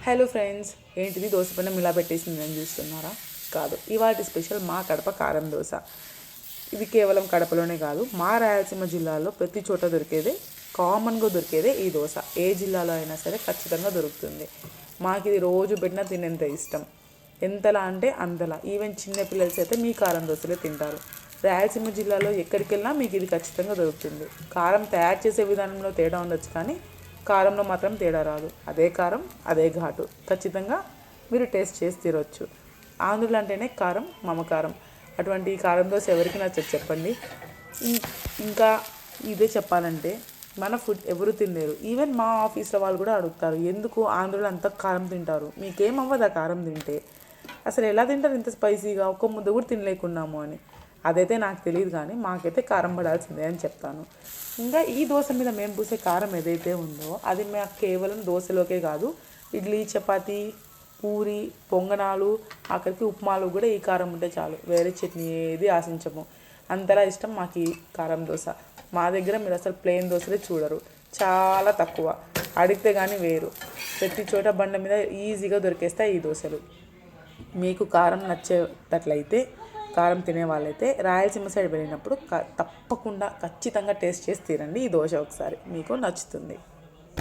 Hello friends, ఏంటిది దోశ పైన ఇలా పెట్టేసింది అని చూస్తున్నారా? కాదు, ఇవాటి స్పెషల్ మా కడప కారం దోశ. ఇది కేవలం కడపలోనే కాదు, మా రాయలసీమ జిల్లాలో ప్రతి చోట దొరికేదే, కామన్గా దొరికేదే ఈ దోశ. ఏ జిల్లాలో అయినా సరే ఖచ్చితంగా దొరుకుతుంది. మాకు ఇది రోజు పెట్టినా తినేంత ఇష్టం. ఎంతలా అంటే అంతలా. ఈవెన్ చిన్న పిల్లలు అయితే మీ కారం దోశలే తింటారు. రాయలసీమ జిల్లాలో ఎక్కడికి వెళ్ళినా మీకు ఇది ఖచ్చితంగా దొరుకుతుంది. కారం తయారు చేసే విధానంలో తేడా ఉండొచ్చు, కానీ కారంలో మాత్రం తేడా రాదు. అదే కారం, అదే ఘాటు ఖచ్చితంగా మీరు టేస్ట్ చేసి తీరవచ్చు. ఆంధ్రులు అంటేనే కారం, మమకారం. అటువంటి ఈ కారం దోశ ఎవరికి నచ్చదు చెప్పండి? ఇంకా ఇదే చెప్పాలంటే మన ఫుడ్ ఎవరు తినలేరు. ఈవెన్ మా ఆఫీస్లో వాళ్ళు కూడా అడుగుతారు, ఎందుకు ఆంధ్రులు అంత కారం తింటారు, మీకేమవ్వదు ఆ కారం తింటే, అసలు ఎలా తింటారు ఇంత స్పైసీగా, ఒక్క ముద్ద కూడా తినలేకున్నాము అని. అదైతే నాకు తెలియదు, కానీ మాకైతే కారం పడాల్సిందే అని చెప్తాను. ఇంకా ఈ దోశ మీద మేము పూసే కారం ఏదైతే ఉందో అది మాకు కేవలం దోశలోకే కాదు, ఇడ్లీ, చపాతీ, పూరి, పొంగనాలు, ఆఖరికి ఉప్మాలు కూడా ఈ కారం ఉంటే చాలు. వేరే చట్నీ ఏది ఆశించము. అంతలా ఇష్టం మాకు ఈ కారం దోశ. మా దగ్గర మీరు అసలు ప్లెయిన్ దోశలే చూడరు, చాలా తక్కువ. అడిగితే కానీ వేరు. ప్రతి చోట బండ మీద ఈజీగా దొరికేస్తాయి ఈ దోశలు. మీకు కారం నచ్చేటట్లయితే, కారం తినే వాళ్ళైతే రాయలసీమ సైడ్ వెళ్ళినప్పుడు తప్పకుండా ఖచ్చితంగా టేస్ట్ చేసి తీరండి ఈ దోశ ఒకసారి, మీకు నచ్చుతుంది.